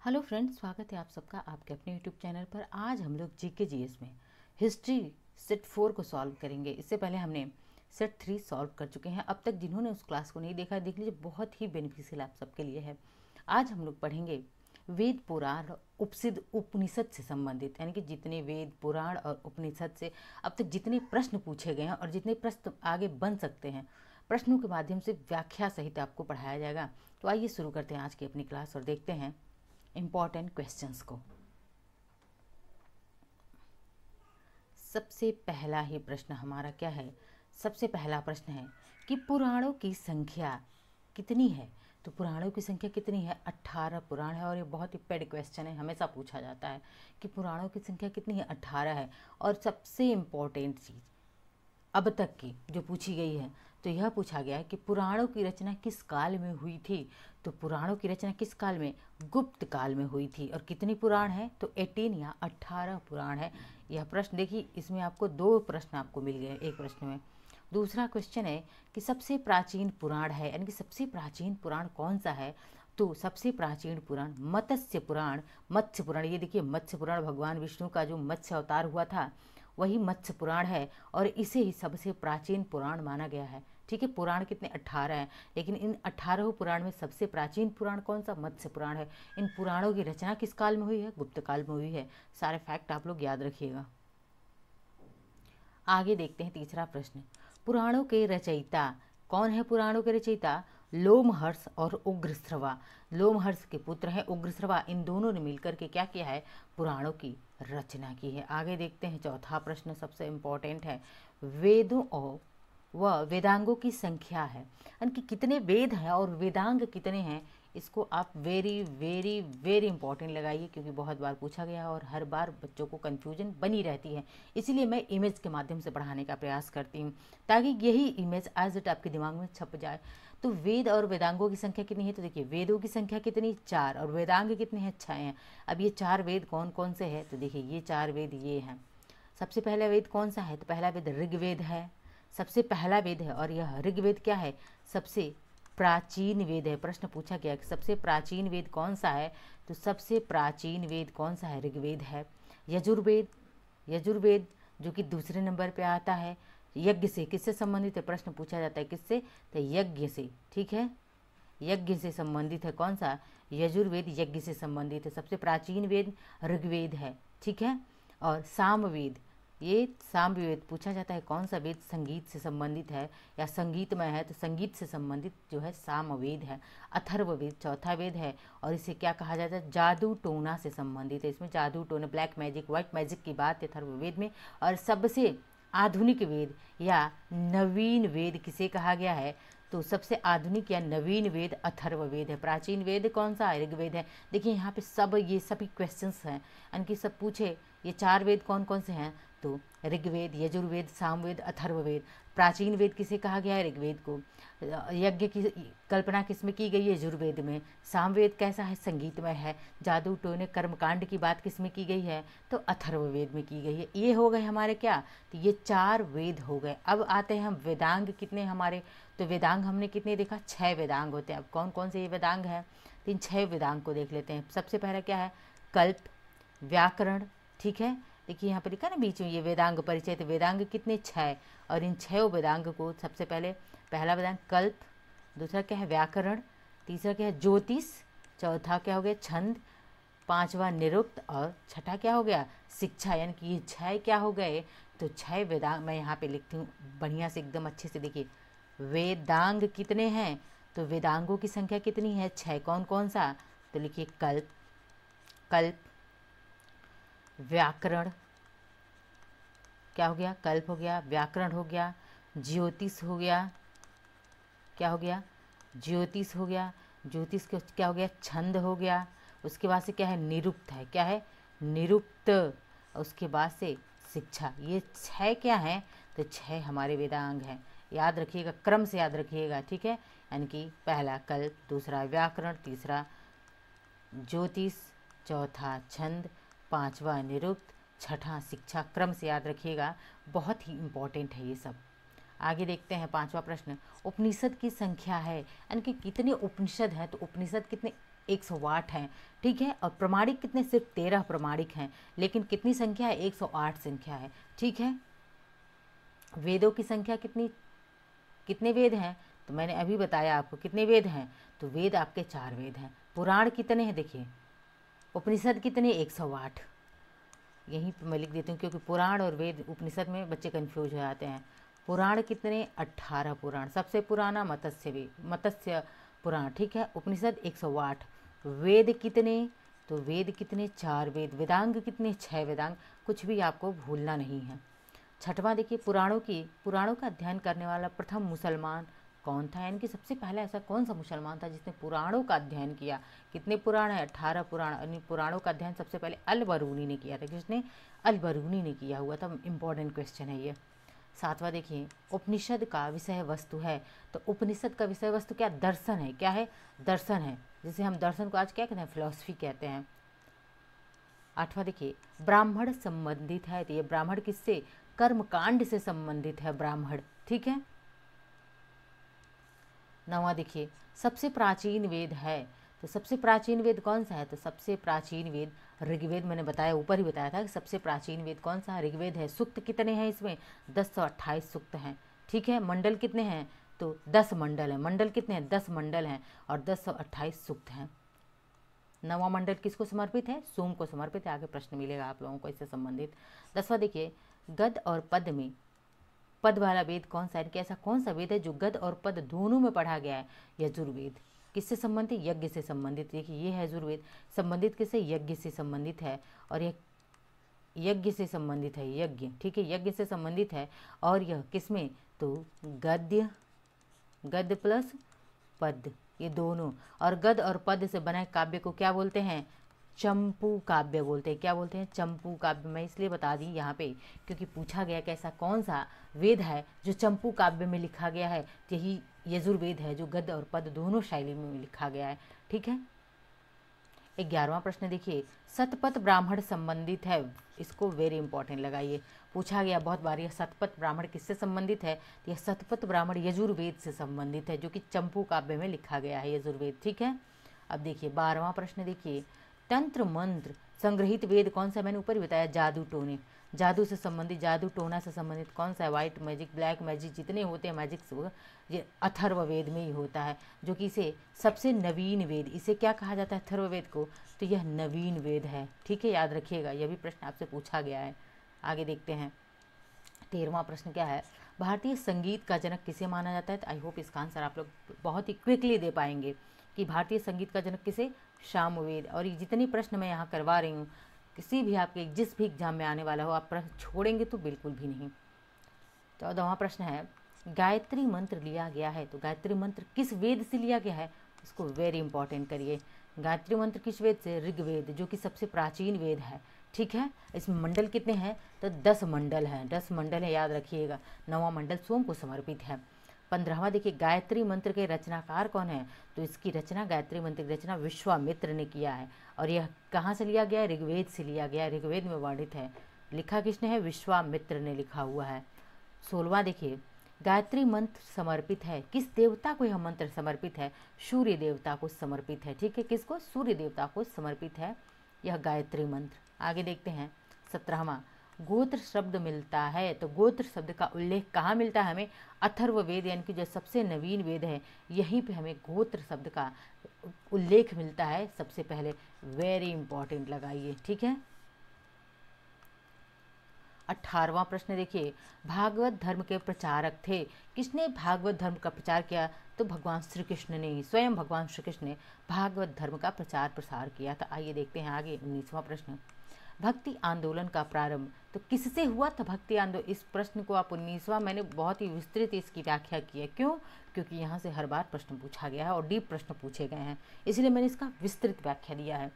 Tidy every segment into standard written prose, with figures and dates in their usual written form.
Hello friends, स्वागत है आप सबका आपके अपने यूट्यूब चैनल पर। आज हम लोग जीके जीएस में हिस्ट्री सेट 4 को सॉल्व करेंगे। इससे पहले हमने सेट 3 सॉल्व कर चुके हैं। अब तक जिन्होंने उस क्लास को नहीं देखा देख लीजिए, बहुत ही बेनिफिशियल आप सबके लिए है। आज हम लोग पढ़ेंगे वेद पुराण उपसिद उपनिषद से संबंधित, यानी कि जितने वेद पुराण और उपनिषद से अब तक जितने प्रश्न पूछे गए हैं और जितने प्रश्न आगे बन सकते हैं, प्रश्नों के माध्यम से व्याख्या सहित आपको पढ़ाया जाएगा। तो आइए शुरू करते हैं आज की अपनी क्लास और देखते हैं इम्पॉर्टेंट क्वेश्चंस को। सबसे पहला ही प्रश्न हमारा क्या है? सबसे पहला प्रश्न है कि पुराणों की संख्या कितनी है। तो पुराणों की संख्या कितनी है? 18 पुराण है। और ये बहुत ही पेड क्वेश्चन है, हमेशा पूछा जाता है कि पुराणों की संख्या कितनी है? 18 है। और सबसे इम्पोर्टेंट चीज़ अब तक की जो पूछी गई है, तो यह पूछा गया है कि पुराणों की रचना किस काल में हुई थी। तो पुराणों की रचना किस काल में? गुप्त काल में हुई थी। और कितनी पुराण है? तो 18 या 18 पुराण है। यह प्रश्न देखिए, इसमें आपको 2 प्रश्न आपको मिल गए एक प्रश्न में। दूसरा क्वेश्चन है कि सबसे प्राचीन पुराण है, यानी कि सबसे प्राचीन पुराण कौन सा है। तो सबसे प्राचीन पुराण मत्स्य पुराण। मत्स्य पुराण, ये देखिए मत्स्य पुराण, भगवान विष्णु का जो मत्स्य अवतार हुआ था वही मत्स्य पुराण है और इसे ही सबसे प्राचीन पुराण माना गया है। ठीक है, पुराण कितने? 18 हैं, लेकिन इन 18 पुराण में सबसे प्राचीन पुराण कौन सा? मत्स्य पुराण है। इन पुराणों की रचना किस काल में हुई है? गुप्त काल में हुई है। सारे फैक्ट आप लोग याद रखिएगा। आगे देखते हैं तीसरा प्रश्न। पुराणों के रचयिता कौन है? पुराणों के रचयिता लोमहर्ष और उग्रश्रवा। लोमहर्ष के पुत्र हैं उग्रश्रवा। इन दोनों ने मिलकर के क्या किया है? पुराणों की रचना की है। आगे देखते हैं चौथा प्रश्न, सबसे इम्पोर्टेंट है। वेदों और व वेदांगों की संख्या है, यानी कि कितने वेद हैं और वेदांग कितने हैं। इसको आप वेरी वेरी वेरी इंपॉर्टेंट लगाइए, क्योंकि बहुत बार पूछा गया है और हर बार बच्चों को कंफ्यूजन बनी रहती है। इसीलिए मैं इमेज के माध्यम से पढ़ाने का प्रयास करती हूँ, ताकि यही इमेज एज इट आपके दिमाग में छप जाए। तो वेद और वेदांगों की संख्या कितनी है? तो देखिए वेदों की संख्या कितनी? 4। और वेदांग कितने हैं? 6 हैं। अब ये 4 वेद कौन कौन से हैं? तो देखिए ये 4 वेद ये हैं। सबसे पहला वेद कौन सा है? तो पहला वेद ऋग्वेद है, सबसे पहला वेद है। और यह ऋग्वेद क्या है? सबसे प्राचीन वेद है। प्रश्न पूछा गया कि सबसे प्राचीन वेद कौन सा है। तो सबसे प्राचीन वेद कौन सा है? ऋग्वेद है। यजुर्वेद, यजुर्वेद जो कि दूसरे नंबर पे आता है। यज्ञ से किससे संबंधित है? प्रश्न पूछा जाता है किससे? तो यज्ञ से। ठीक है, यज्ञ से संबंधित है। कौन सा? यजुर्वेद यज्ञ से संबंधित है। सबसे प्राचीन वेद ऋग्वेद है। ठीक है। और सामवेद, ये सामवेद पूछा जाता है कौन सा वेद संगीत से संबंधित है या संगीतमय है। तो संगीत से संबंधित जो है सामवेद है। अथर्ववेद चौथा वेद है और इसे क्या कहा जाता है? जादू टोना से संबंधित है। इसमें जादू टोना, ब्लैक मैजिक, व्हाइट मैजिक की बात है अथर्ववेद में। और सबसे आधुनिक वेद या नवीन वेद किसे कहा गया है? तो सबसे आधुनिक या नवीन वेद अथर्ववेद है। प्राचीन वेद कौन सा? ऋग्वेद है। देखिए यहाँ पे सब ये सभी क्वेश्चंस हैं, यानी सब पूछे ये 4 वेद कौन कौन से हैं। तो ऋग्वेद, यजुर्वेद, सामवेद, अथर्ववेद। प्राचीन वेद किसे कहा गया है? ऋग्वेद को। यज्ञ की कल्पना किसमें की गई है? यजुर्वेद में। सामवेद कैसा है? संगीतमय है। जादू टोने कर्मकांड की बात किसमें की गई है? तो अथर्ववेद में की गई है। ये हो गए हमारे क्या? तो ये 4 वेद हो गए। अब आते हैं हम वेदांग कितने हमारे। तो वेदांग हमने कितने देखा? 6 वेदांग होते हैं। अब कौन कौन से ये वेदांग हैं? तो इन 6 वेदांग को देख लेते हैं। सबसे पहला क्या है? कल्प, व्याकरण। ठीक है, देखिए यहाँ पर लिखा ना बीच में ये वेदांग परिचय। तो वेदांग कितने? 6। और इन 6 वेदांग को सबसे पहले पहला वेदांग कल्प, दूसरा क्या है? व्याकरण, तीसरा क्या है? ज्योतिष, चौथा क्या हो गया? छंद, पांचवा निरुक्त और छठा क्या हो गया? शिक्षा। यानी कि ये 6 क्या हो गए? तो 6 वेदांग मैं यहाँ पे लिखती हूँ बढ़िया से, एकदम अच्छे से। देखिए वेदांग कितने हैं? तो वेदांगों की संख्या कितनी है? 6। कौन कौन सा? तो लिखिए कल्प, कल्प, व्याकरण क्या हो गया? कल्प हो गया, व्याकरण हो गया, ज्योतिष हो गया, क्या हो गया? ज्योतिष हो गया। ज्योतिष के क्या हो गया? छंद हो गया। उसके बाद से क्या है? निरुक्त है। क्या है? निरुक्त। उसके बाद से शिक्षा। ये 6 क्या है? तो 6 हमारे वेदांग हैं। याद रखिएगा, क्रम से याद रखिएगा। ठीक है, यानी कि पहला कल्प, दूसरा व्याकरण, तीसरा ज्योतिष, चौथा छंद, पांचवा निरुक्त, छठा शिक्षा। क्रम से याद रखिएगा, बहुत ही इम्पोर्टेंट है ये सब। आगे देखते हैं 5वां प्रश्न। उपनिषद की संख्या है, यानी कि कितने उपनिषद हैं। तो उपनिषद कितने? 108 हैं, ठीक है। और प्रमाणिक कितने, सिर्फ 13 प्रमाणिक हैं, लेकिन कितनी संख्या है, 108 संख्या है, ठीक है। वेदों की संख्या कितनी, कितने वेद हैं, तो मैंने अभी बताया आपको कितने वेद हैं, तो वेद आपके 4 वेद हैं। पुराण कितने हैं, देखिए उपनिषद कितने, 108। यहीं पे मैं लिख देती हूँ, क्योंकि पुराण और वेद उपनिषद में बच्चे कंफ्यूज हो जाते हैं। पुराण कितने, 18 पुराण, सबसे पुराना मत्स्य पुराण, ठीक है। उपनिषद 108। वेद कितने, तो वेद कितने, 4 वेद। वेदांग कितने, 6 वेदांग, कुछ भी आपको भूलना नहीं है। छठवां देखिए, पुराणों का अध्ययन करने वाला प्रथम मुसलमान कौन था, यानी कि सबसे पहले ऐसा कौन सा मुसलमान था जिसने पुराणों का अध्ययन किया। कितने पुराण है, 18 पुराण। और पुराणों का अध्ययन सबसे पहले अल-बरूनी ने किया था। किसने, अल-बरूनी ने किया हुआ था। इंपॉर्टेंट क्वेश्चन है ये। सातवां देखिए, उपनिषद का विषय वस्तु है, तो उपनिषद का विषय वस्तु क्या, दर्शन है। क्या है, दर्शन है, जिसे हम दर्शन को आज क्या कहते हैं, फिलॉसफी कहते हैं। आठवां देखिए, ब्राह्मण संबंधित है, तो ये ब्राह्मण किससे, कर्मकांड से संबंधित है ब्राह्मण, ठीक है। नौवां देखिए, सबसे प्राचीन वेद है, तो सबसे प्राचीन वेद कौन सा है, तो सबसे प्राचीन वेद ऋग्वेद। मैंने बताया, ऊपर ही बताया था कि सबसे प्राचीन वेद कौन सा है, ऋग्वेद है। सूक्त कितने हैं इसमें, 1028 सूक्त हैं, ठीक है। मंडल कितने हैं, तो 10 मंडल हैं। मंडल कितने हैं, 10 मंडल हैं, और 1028 सूक्त हैं। नवा मंडल किसको समर्पित है, सोम को समर्पित है। आगे प्रश्न मिलेगा आप लोगों को इससे संबंधित। 10वां देखिए, गद और पद में, पद वाला वेद कौन सा है, कि ऐसा कौन सा वेद है जो गद और पद दोनों में पढ़ा गया है, यजुर्वेद। किससे संबंधित, यज्ञ से संबंधित। देखिए ये है यजुर्वेद, संबंधित किससे, यज्ञ से संबंधित है, और यह यज्ञ से संबंधित है, यज्ञ, ठीक है, यज्ञ से संबंधित है। और यह किसमें, तो गद्य प्लस पद, ये दोनों। और गद और पद से बने काव्य को क्या बोलते हैं, चंपू काव्य बोलते हैं। क्या बोलते हैं, चंपू काव्य। मैं इसलिए बता दी यहाँ पे क्योंकि पूछा गया कि ऐसा कौन सा वेद है जो चंपू काव्य में लिखा गया है, तो यही यजुर्वेद है जो गद्य और पद दोनों शैली में लिखा गया है, ठीक है। 11वां प्रश्न देखिए, शतपथ ब्राह्मण संबंधित है, इसको वेरी इंपॉर्टेंट लगाइए, पूछा गया बहुत बार। यह शतपथ ब्राह्मण किससे संबंधित है, तो यह शतपथ ब्राह्मण यजुर्वेद से संबंधित है, जो कि चंपू काव्य में लिखा गया है, यजुर्वेद, ठीक है। अब देखिए 12वां प्रश्न देखिए, तंत्र मंत्र संग्रहित वेद कौन सा, मैंने ऊपर ही बताया, जादू टोने, जादू से संबंधित, जादू टोना से संबंधित कौन सा है, व्हाइट मैजिक, ब्लैक मैजिक, जितने होते हैं मैजिक, ये अथर्ववेद में ही होता है, जो कि इसे सबसे नवीन वेद, इसे क्या कहा जाता है अथर्ववेद को, तो यह नवीन वेद है, ठीक है, याद रखिएगा, यह भी प्रश्न आपसे पूछा गया है। आगे देखते हैं 13वां प्रश्न क्या है, भारतीय संगीत का जनक किसे माना जाता है। तो आई होप इसका आंसर आप लोग बहुत ही क्विकली दे पाएंगे कि भारतीय संगीत का जनक किसे, सामवेद। और ये जितने प्रश्न मैं यहाँ करवा रही हूँ, किसी भी आपके जिस भी एग्जाम में आने वाला हो, आप प्रश्न छोड़ेंगे तो बिल्कुल भी नहीं। 14वां प्रश्न है, गायत्री मंत्र लिया गया है, तो गायत्री मंत्र किस वेद से लिया गया है, इसको वेरी इंपॉर्टेंट करिए। गायत्री मंत्र किस वेद से, ऋग्वेद, जो कि सबसे प्राचीन वेद है, ठीक है। इसमें मंडल कितने हैं, तो 10 मंडल हैं, 10 मंडल है, याद रखिएगा। 9वां मंडल सोम को समर्पित है। 15वां देखिए, गायत्री मंत्र के रचनाकार कौन है, तो इसकी रचना, गायत्री मंत्र की रचना विश्वामित्र ने किया है। और यह कहाँ से लिया गया है, ऋग्वेद से लिया गया है, ऋग्वेद में वर्णित है। लिखा किसने है, विश्वामित्र ने लिखा हुआ है। 16वां देखिए, गायत्री मंत्र समर्पित है, किस देवता को यह मंत्र समर्पित है, सूर्य देवता को समर्पित है, ठीक है। किसको, सूर्य देवता को समर्पित है यह गायत्री मंत्र। आगे देखते हैं 17वां, गोत्र शब्द मिलता है, तो गोत्र शब्द का उल्लेख कहाँ मिलता है हमें, अथर्ववेद, यानी कि जो सबसे नवीन वेद है, यहीं पे हमें गोत्र शब्द का उल्लेख मिलता है सबसे पहले, वेरी इंपॉर्टेंट लगाइए, ठीक है। 18वां प्रश्न देखिए, भागवत धर्म के प्रचारक थे, किसने भागवत धर्म का प्रचार किया, तो भगवान श्री कृष्ण ने ही, स्वयं भगवान श्री कृष्ण ने भागवत धर्म का प्रचार प्रसार किया था। आइए देखते हैं आगे 19वां प्रश्न, भक्ति आंदोलन का प्रारंभ तो किससे हुआ था, भक्ति आंदोलन। इस प्रश्न को आप 19वां, मैंने बहुत ही विस्तृत इसकी व्याख्या की है, क्यों, क्योंकि यहाँ से हर बार प्रश्न पूछा गया है और डीप प्रश्न पूछे गए हैं, इसलिए मैंने इसका विस्तृत व्याख्या दिया है।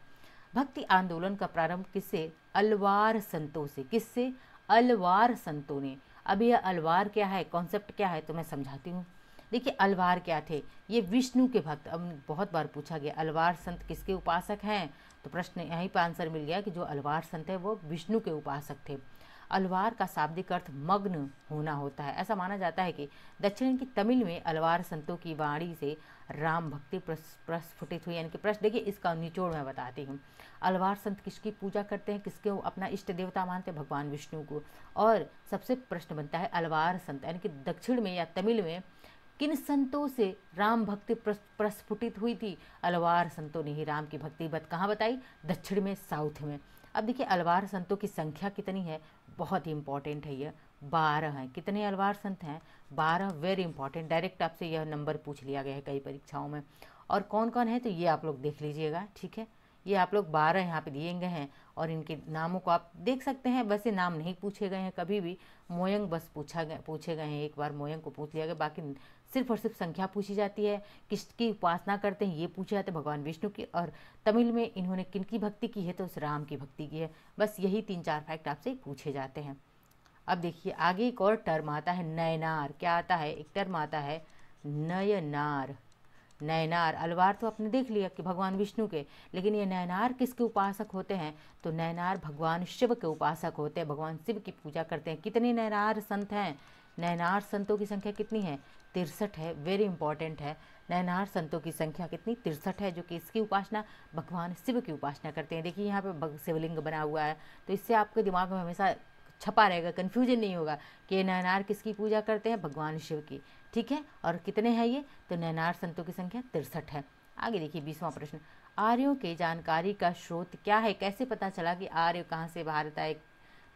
भक्ति आंदोलन का प्रारंभ किससे, अलवार संतों से, किससे, अलवार संतों ने। अब यह अलवार क्या है, कॉन्सेप्ट क्या है, तो मैं समझाती हूँ। देखिए अलवार क्या थे, ये विष्णु के भक्त। अब बहुत बार पूछा गया अलवार संत किसके उपासक हैं, तो प्रश्न यहीं पर आंसर मिल गया कि जो अलवार संत है वो विष्णु के उपासक थे। अलवार का शाब्दिक अर्थ मग्न होना होता है। ऐसा माना जाता है कि दक्षिण की तमिल में अलवार संतों की वाणी से राम भक्ति प्रस्फुटित हुई। यानी कि प्रश्न देखिए, इसका निचोड़ मैं बताती हूँ। अलवार संत किसकी पूजा करते हैं, किसके अपना इष्ट देवता मानते हैं, भगवान विष्णु को। और सबसे प्रश्न बनता है अलवार संत यानी कि दक्षिण में या तमिल में किन संतों से राम भक्ति प्रस्फुटित हुई थी। अलवार संतों ने ही राम की भक्ति कहाँ बताई, दक्षिण में, साउथ में। अब देखिए अलवार संतों की संख्या कितनी है, बहुत ही इंपॉर्टेंट है ये, 12 हैं। कितने अलवार संत हैं, 12। वेरी इंपॉर्टेंट, डायरेक्ट आपसे यह नंबर पूछ लिया गया है कई परीक्षाओं में। और कौन कौन है तो ये आप लोग देख लीजिएगा, ठीक है। ये आप लोग 12 यहाँ पे दिए गए हैं और इनके नामों को आप देख सकते हैं। वैसे नाम नहीं पूछे गए हैं कभी भी, मोयंग बस पूछे गए हैं, एक बार मोयंग को पूछ लिया गया। बाकी सिर्फ और सिर्फ संख्या पूछी जाती है, किसकी उपासना करते हैं ये पूछे जाते हैं, भगवान विष्णु की। और तमिल में इन्होंने किनकी भक्ति की है तो उस राम की भक्ति की है। बस यही 3-4 फैक्ट आपसे पूछे जाते हैं। अब देखिए आगे एक और टर्म आता है नयनार। क्या आता है, एक टर्म आता है नयनार। नयनार, अलवार तो आपने देख लिया कि भगवान विष्णु के, लेकिन ये नयनार किसके उपासक होते हैं तो नयनार भगवान शिव के उपासक होते हैं, भगवान शिव की पूजा करते हैं। कितने नयनार संत हैं, नयनार संतों की संख्या कितनी है, 63 है। वेरी इंपॉर्टेंट है, नयनार संतों की संख्या कितनी, 63 है, जो कि इसकी उपासना भगवान शिव की उपासना करते हैं। देखिए यहाँ पे शिवलिंग बना हुआ है, तो इससे आपके दिमाग में हमेशा छपा रहेगा, कन्फ्यूजन नहीं होगा कि ये नयनार किसकी पूजा करते हैं, भगवान शिव की, ठीक है। और कितने हैं ये, तो नयनार संतों की संख्या 63 है। आगे देखिए 20वां प्रश्न, आर्यों के जानकारी का स्रोत क्या है, कैसे पता चला कि आर्य कहाँ से भारत आए,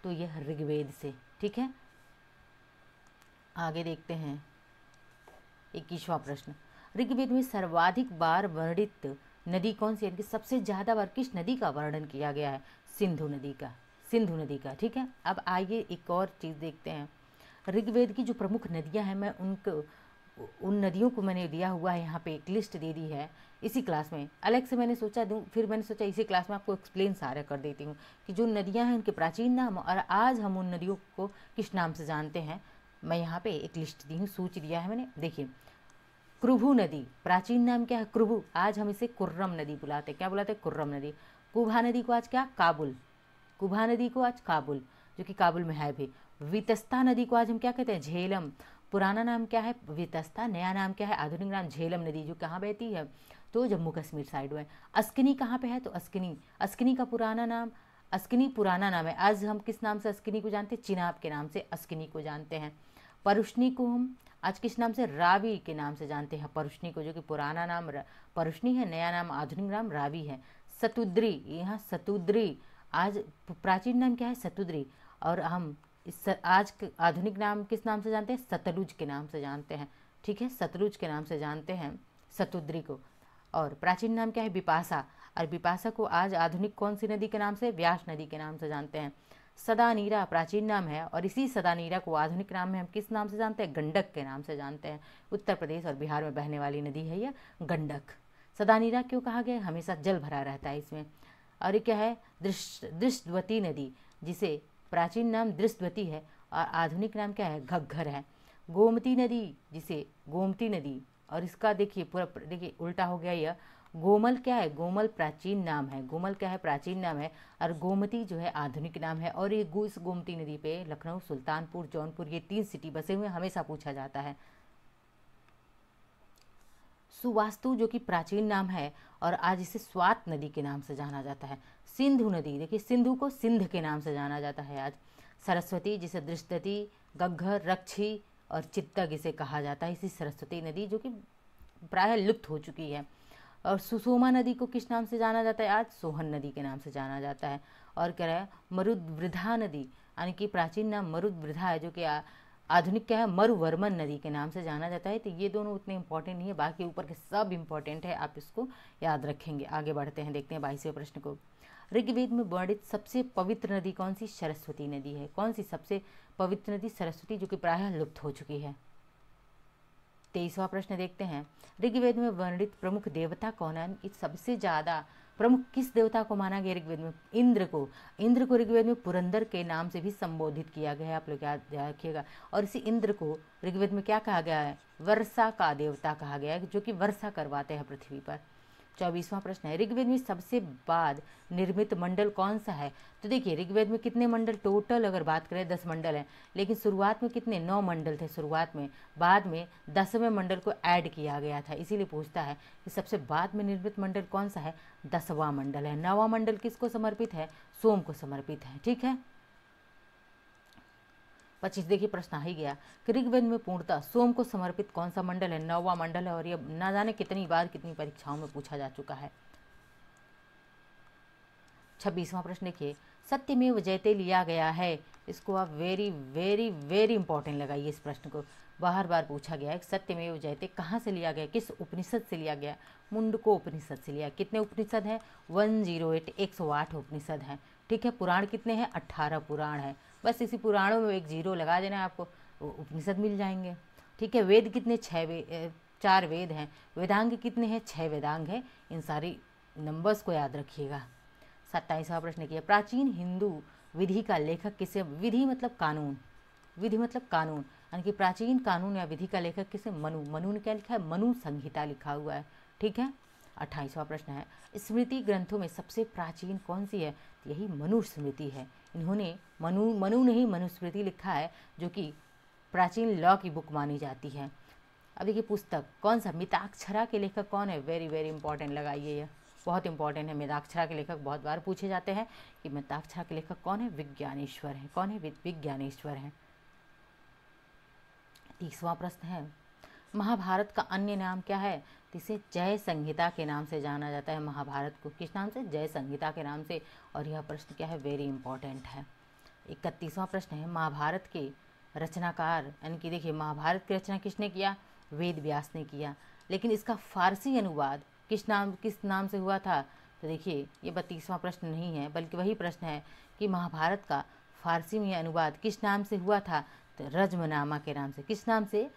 तो यह ऋग्वेद से, ठीक है। आगे देखते हैं 21वां प्रश्न, ऋग्वेद में सर्वाधिक बार वर्णित नदी कौन सी है, यानी कि सबसे ज्यादा बार किस नदी का वर्णन किया गया है, सिंधु नदी का, सिंधु नदी का, ठीक है। अब आइए एक और चीज देखते हैं, ऋग्वेद की जो प्रमुख नदियां हैं, मैं उन नदियों को मैंने दिया हुआ है यहाँ पे, एक लिस्ट दे दी है इसी क्लास में। अलग से मैंने सोचा दूँ, फिर मैंने सोचा इसी क्लास में आपको एक्सप्लेन सारा कर देती हूँ कि जो नदियाँ हैं उनके प्राचीन नाम और आज हम उन नदियों को किस नाम से जानते हैं। मैं यहाँ पे एक लिस्ट दी हूँ, सूची दिया है मैंने। देखिए कृभु नदी, प्राचीन नाम क्या है, कृभु, आज हम इसे कुर्रम नदी बुलाते हैं। क्या बुलाते हैं, कुर्रम नदी। कुभा नदी को आज क्या, काबुल, कुभा नदी को आज काबुल, जो कि काबुल में है भी। वितस्ता नदी को आज हम क्या कहते हैं, झेलम। पुराना नाम क्या है, वितस्ता, नया नाम क्या है, आधुनिक नाम झेलम नदी, जो कहाँ बहती है, तो जम्मू कश्मीर साइड में। अस्किनी कहाँ पे है, तो अस्किनी, अस्किनी का पुराना नाम, अस्किनी पुराना नाम है। आज हम किस नाम से अस्किनी को जानते हैं, चिनाब के नाम से अस्किनी को जानते हैं। परुष्णी को हम आज किस नाम से, रावी के नाम से जानते हैं परुष्णी को, जो कि पुराना नाम परुष्णी है, नया नाम आधुनिक नाम रावी है। सतुद्री, यहाँ सतुद्री, आज प्राचीन नाम क्या है, सतुद्री, और हम इस आज आधुनिक नाम किस नाम से जानते हैं, सतलुज के नाम से जानते हैं, ठीक है, सतलुज के नाम से जानते हैं सतुद्री को। और प्राचीन नाम क्या है, बिपाशा, और बिपाशा को आज आधुनिक कौन सी नदी के नाम से, व्यास नदी के नाम से जानते हैं। सदानीरा प्राचीन नाम है और इसी सदानीरा को आधुनिक नाम में हम किस नाम से जानते हैं, गंडक के नाम से जानते हैं। उत्तर प्रदेश और बिहार में बहने वाली नदी है यह गंडक। सदानीरा क्यों कहा गया, हमेशा जल भरा रहता है इसमें। और ये क्या है, दृष्टवती नदी, जिसे प्राचीन नाम दृष्टवती है और आधुनिक नाम क्या है, घग्घर है। गोमती नदी, जिसे गोमती नदी, और इसका देखिए पूरा देखिए उल्टा हो गया यह, गोमल क्या है, गोमल प्राचीन नाम है, गोमल क्या है, प्राचीन नाम है, और गोमती जो है आधुनिक नाम है। और ये इस गोमती नदी पे लखनऊ, सुल्तानपुर, जौनपुर, ये 3 सिटी बसे हुए, हमेशा पूछा जाता है। सुवास्तु जो कि प्राचीन नाम है और आज इसे स्वात नदी के नाम से जाना जाता है। सिंधु नदी, देखिए सिंधु को सिंध के नाम से जाना जाता है आज। सरस्वती जिसे दृष्टवती, गग्घर, रक्षी और चित्तग इसे कहा जाता है, इसी सरस्वती नदी जो कि प्रायः लुप्त हो चुकी है। और सुषमा नदी को किस नाम से जाना जाता है, आज सोहन नदी के नाम से जाना जाता है। और कह रहा है मरुद्वृधा नदी, यानी कि प्राचीन नाम मरुद्वृधा है, जो कि आधुनिक क्या है, मरुवर्मन नदी के नाम से जाना जाता है। तो ये दोनों उतने इंपॉर्टेंट नहीं है, बाकी ऊपर के सब इंपॉर्टेंट है, आप इसको याद रखेंगे। आगे बढ़ते हैं, देखते हैं 22वें प्रश्न को। ऋग्वेद में वर्णित सबसे पवित्र नदी कौन सी, सरस्वती नदी है। कौन सी सबसे पवित्र नदी, सरस्वती, जो कि प्रायः लुप्त हो चुकी है। 23वां प्रश्न देखते हैं, ऋग्वेद में वर्णित प्रमुख देवता कौन है, इस सबसे ज्यादा प्रमुख किस देवता को माना गया ऋग्वेद में, इंद्र को। इंद्र को ऋग्वेद में पुरंदर के नाम से भी संबोधित किया गया है, आप लोग याद रखिएगा। और इसी इंद्र को ऋग्वेद में क्या कहा गया है, वर्षा का देवता कहा गया है, जो कि वर्षा करवाते हैं पृथ्वी पर। 24वां प्रश्न है, ऋग्वेद में सबसे बाद निर्मित मंडल कौन सा है? तो देखिए ऋग्वेद में कितने मंडल टोटल अगर बात करें 10 मंडल हैं, लेकिन शुरुआत में कितने 9 मंडल थे शुरुआत में, बाद में 10वें मंडल को ऐड किया गया था, इसीलिए पूछता है कि सबसे बाद में निर्मित मंडल कौन सा है? 10वां मंडल है। 9वां मंडल किसको समर्पित है? सोम को समर्पित है। ठीक है। 25 देखिए प्रश्न आ ही गया कि ऋग्वेद में पूर्णतः सोम को समर्पित कौन सा मंडल है? 9वां मंडल है, और ये ना जाने कितनी बार कितनी परीक्षाओं में पूछा जा चुका है। 26वां प्रश्न देखिए, सत्यमेव जयते लिया गया है, इसको आप वेरी वेरी वेरी इंपॉर्टेंट लगाइए। इस प्रश्न को बार बार पूछा गया है, सत्यमेव जयते कहाँ से लिया गया, किस उपनिषद से लिया गया? मुंडको उपनिषद से लिया। कितने उपनिषद हैं? 108 108 उपनिषद हैं। ठीक है। पुराण कितने हैं? 18 पुराण है। बस इसी पुराणों में एक जीरो लगा देना है, आपको उपनिषद मिल जाएंगे। ठीक है। वेद कितने? 4 वेद हैं। वेदांग कितने हैं? 6 वेदांग हैं। इन सारी नंबर्स को याद रखिएगा। 27वां प्रश्न किया, प्राचीन हिंदू विधि का लेखक किसे? विधि मतलब कानून, विधि मतलब कानून, यानी कि प्राचीन कानून या विधि का लेखक किसे? मनु। मनु ने क्या लिखा है? मनु संहिता लिखा हुआ है। ठीक है। 28वां प्रश्न है, स्मृति ग्रंथों में सबसे प्राचीन कौन सी है? यही मनुस्मृति है। इन्होंने मनु ने ही मनुस्मृति लिखा है, जो कि प्राचीन लॉ की बुक मानी जाती है। अब देखिए पुस्तक कौन सा? मिताक्षरा के लेखक कौन है? वेरी वेरी इंपॉर्टेंट लगाइए, यह बहुत इंपॉर्टेंट है। मिताक्षरा के लेखक बहुत बार पूछे जाते हैं कि मिताक्षरा के लेखक कौन है? विज्ञानेश्वर है। कौन है? विज्ञानेश्वर है। 30वां प्रश्न है, महाभारत का अन्य नाम क्या है? तो इसे जय संहिता के नाम से जाना जाता है। महाभारत को किस नाम से? जय संहिता के नाम से। और यह प्रश्न क्या है? वेरी इंपॉर्टेंट है। 31वां प्रश्न है, महाभारत के रचनाकार, यानी कि देखिए महाभारत की रचना किसने किया? वेद व्यास ने किया। लेकिन इसका फारसी अनुवाद किस नाम से हुआ था? तो देखिए ये 32वां प्रश्न नहीं है, बल्कि वही प्रश्न है कि महाभारत का फारसी में अनुवाद किस नाम से हुआ था? तो रज्मनामा के नाम से। किस नाम से?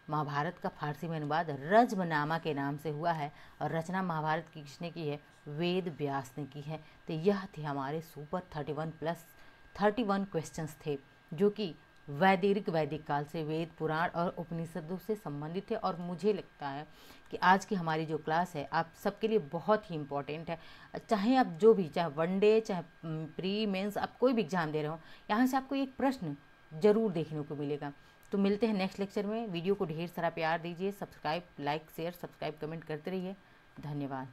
महाभारत का फारसी में अनुवाद रज्मनामा के नाम से हुआ है। और रचना महाभारत की किसने की है? वेद व्यास ने की है। तो यह थे हमारे सुपर 31 क्वेश्चंस थे, जो कि वैदिक काल से वेद पुराण और उपनिषदों से संबंधित है। और मुझे लगता है कि आज की हमारी जो क्लास है आप सबके लिए बहुत ही इम्पोर्टेंट है। चाहे आप जो भी, चाहे वनडे, चाहे प्री मेंस, आप कोई भी एग्जाम दे रहे हो, यहाँ से आपको एक प्रश्न जरूर देखने को मिलेगा। तो मिलते हैं नेक्स्ट लेक्चर में। वीडियो को ढेर सारा प्यार दीजिए, subscribe, like, share, subscribe, comment करते रहिए। धन्यवाद।